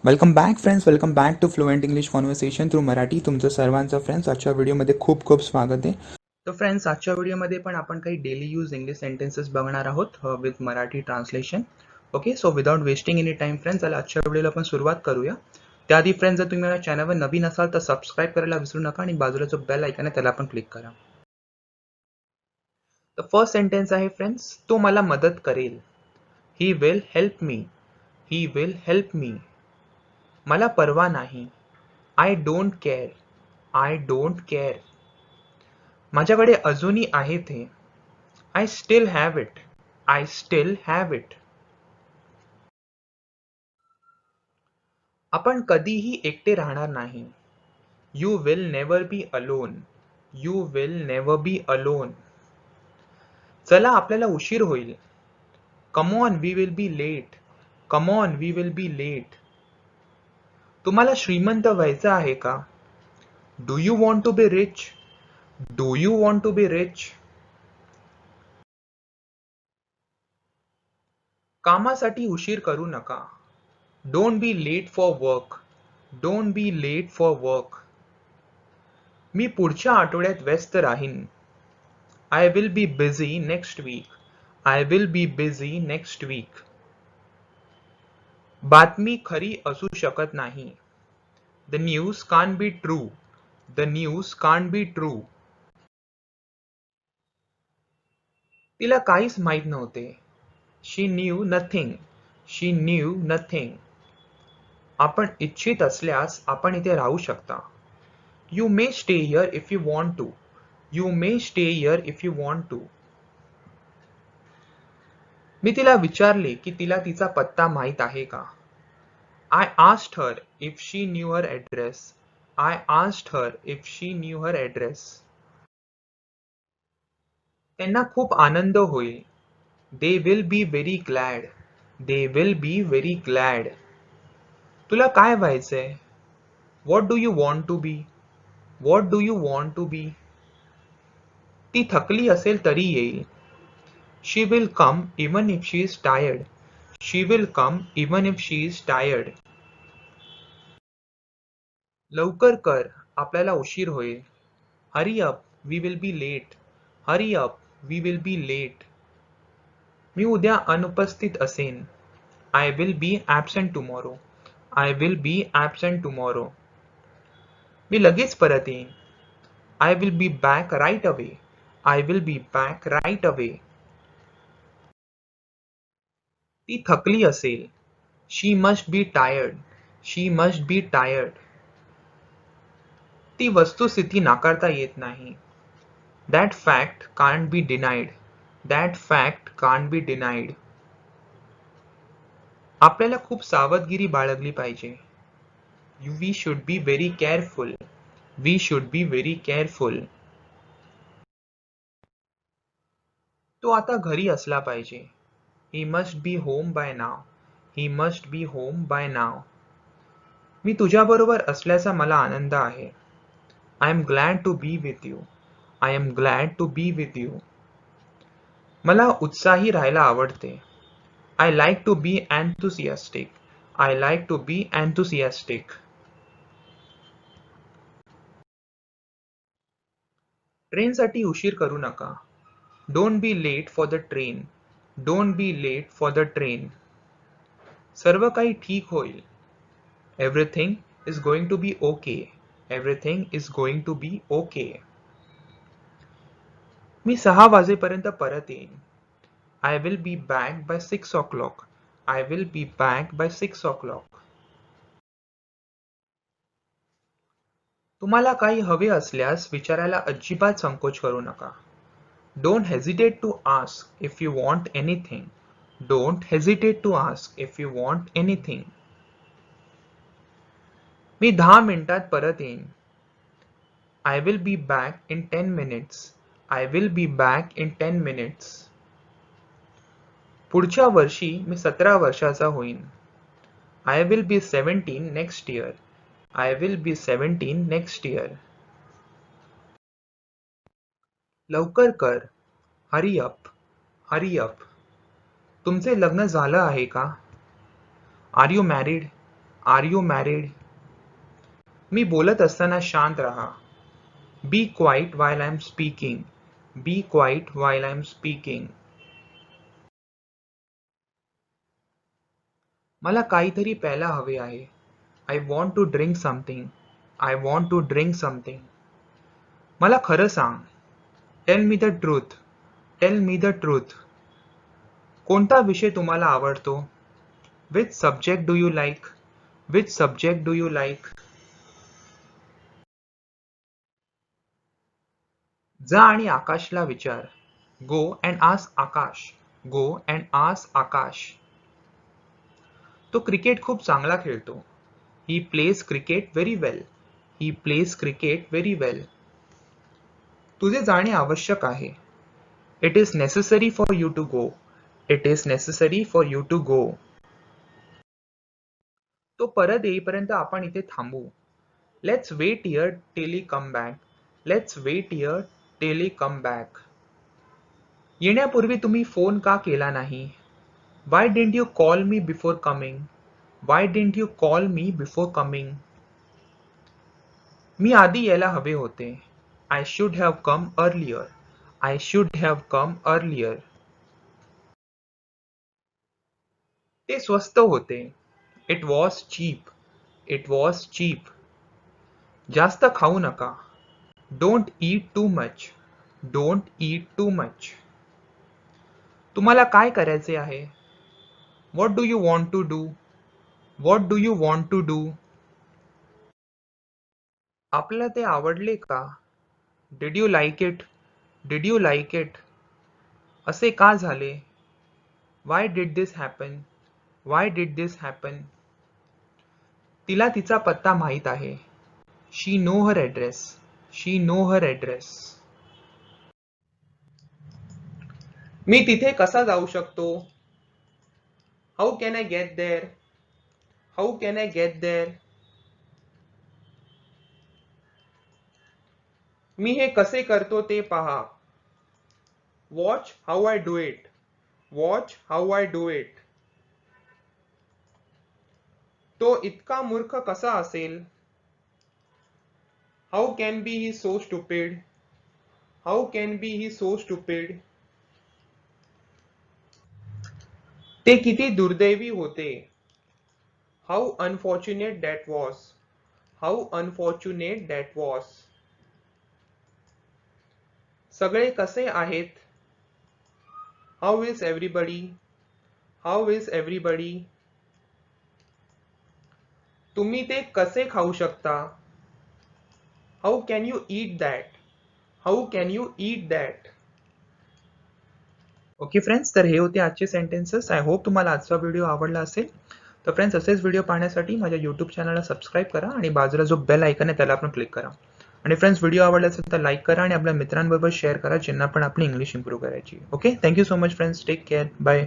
Welcome back friends, welcome back to fluent English conversation through Marathi. तुमचं सर्वांचं friends आजच्या व्हिडिओमध्ये खूप खूप स्वागत आहे. तर फ्रेंड्स, आजच्या व्हिडिओमध्ये पण आपण काही डेली यूज इंग्लिश सेंटेन्सेस बघणार आहोत with Marathi translation. Okay, so without wasting any time friends, चला आजच्या व्हिडिओला आपण सुरुवात करूया. त्याआधी फ्रेंड्स, जर तुम्ही माझ्या चॅनलवर नवीन असाल तर सबस्क्राईब करायला विसरू नका आणि बाजूला जो बेल आयकॉन आहे त्याला पण क्लिक करा. तर फर्स्ट सेंटेन्स आहे फ्रेंड्स, तो मला मदत करेल. He will help me. He will help me. मला परवा नाही. I don't care. I don't care. माझ्याकडे अजूनही आहे ते. I still have it. I still have it. आपण कधीही एकटे राहणार नाही. You will never be alone. You will never be alone. चला, आपल्याला उशीर होईल. Come on, we will be late. Come on, we will be late. तुम्हाला श्रीमंत व्हायचं आहे का? Do you want to be rich? Do you want to be rich. कामासाठी उशीर करू नका. Don't be late for work. Don't be late for work. मी पुढच्या आठवड्यात व्यस्त राहीन. I will be busy next week. I will be busy next week. बातमी खरी असू शकत नाही. The news can't be true. The news can't be true. तिला काहीच माहीत नव्हते. She knew nothing. She knew nothing. आपण इच्छित असल्यास आपण इथे राहू शकता. You may stay here if you want to. You may stay here if you want to. मी तिला विचारले की तिला तिचा पत्ता माहीत आहे का? I asked her if she knew her address. I asked her if she knew her address. त्यांना खूप आनंद होईल. They will be very glad. They will be very glad. तुला काय व्हायचंय? What do you want to be? What do you want to be. ती थकली असेल तरी येईल. She will come even if she is tired. She will come even if she is tired. लवकर कर, आपल्याला उशीर होईल. Hurry up, we will be late. Hurry up, we will be late. मी उद्या अनुपस्थित असेन. I will be absent tomorrow. I will be absent tomorrow. मी लगेच परत येईन. I will be back right away. I will be back right away. ती थकली असेल. She must be tired. She must be tired. ती वस्तुस्थिती नाकारता येत नाही. That fact can't be denied. That fact can't be denied. आपल्याला खूप सावधगिरी बाळगली पाहिजे. We should be very careful. We should be very careful. तो आता घरी असला पाहिजे. He must be home by now. He must be home by now. मी तुझ्याबरोबर असल्याचा मला आनंद आहे. I am glad to be with you. I am glad to be with you. मला उत्साही राहायला आवडते. I like to be enthusiastic. I like to be enthusiastic. ट्रेनसाठी उशीर करू नका. Don't be late for the train. Don't be late for the train. सर्व काही ठीक होईल. Everything is going to be okay. Everything is going to be okay. मी 6 वाजेपर्यंत परत येईन. I will be back by 6 o'clock. I will be back by 6 o'clock. तुम्हाला काही हवे असल्यास विचारायला अजिबात संकोच करू नका. Don't hesitate to ask if you want anything. Don't hesitate to ask if you want anything. मी 10 मिनिटात परत येईन. I will be back in 10 minutes. I will be back in 10 minutes. पुढच्या वर्षी मी 17 वर्षाचा होईन. I will be 17 next year. I will be 17 next year. लवकर कर. Hurry up. Hurry up. तुमचे लग्न झालं आहे का? Are you married? Are you married? मी बोलत असताना शांत राहा. Be quiet while I am speaking. Be quiet while I am speaking. मला काहीतरी प्यायला हवे आहे. I want to drink something. I want to drink something. मला खरं सांग. Tell me the truth. Tell me the truth. कोणता विषय तुम्हाला आवडतो? Which subject do you like? Which subject do you like? जा आणि आकाशला विचार. Go and ask Akash. Go and ask Akash. तो क्रिकेट खूप चांगला खेळतो. He plays cricket very well. He plays cricket very well. तुझे जाणे आवश्यक आहे. It is necessary for you to go. It is necessary for you to go. तो परत येईपर्यंत आपण इथे थांबू. Let's wait here till he come back. Let's wait here till he come back. येण्यापूर्वी तुम्ही फोन का केला नाही? Why didn't you call me before coming? Y didn't you call me before coming? मी आधी यायला हवे होते. I should have come earlier. I should have come earlier. ते स्वस्त होते. It was cheap. It was cheap. जास्त खाऊ नका. Don't eat too much. Don't eat too much. तुम्हाला काय करायचे आहे? What do you want to do? What do you want to do? आपल्याला ते आवडले का? Did you like it? Did you like it? असे का झाले? Why did this happen? Why did this happen? तिला तिचा पत्ता माहीत आहे. She know her address. She know her address. मी तिथे कसा जाऊ शकतो? How can I get there? How can I get there? मी हे कसे करतो ते पहा. Watch how I do it. Watch how I do it. तो इतका मूर्ख कसा असेल? How can be he so stupid? How can be he so stupid? ते किती दुर्दैवी होते. How unfortunate that was. How unfortunate that was. सगळे कसे आहेत? How is everybody? How is everybody? तुम्ही ते कसे खाऊ शकता? How can you eat that? How can you eat that? Okay friends, तर हे होते आजचे सेंटेन्सेस. आय होप तुम्हाला आजचा व्हिडिओ आवडला असेल. तर फ्रेंड्स, असेच व्हिडिओ पाहण्यासाठी माझ्या यूट्यूब चॅनलला सबस्क्राईब करा आणि बाजूला जो बेल आयकन आहे त्याला पण क्लिक करा. आणि फ्रेंड्स, व्हिडिओ आवडला असेल तर लाईक करा आणि आपल्या मित्रांबरोबर शेअर करा ज्यांना पण आपली इंग्लिश इम्प्रूव्ह करायची. Okay, thank you so much friends. Take care. Bye.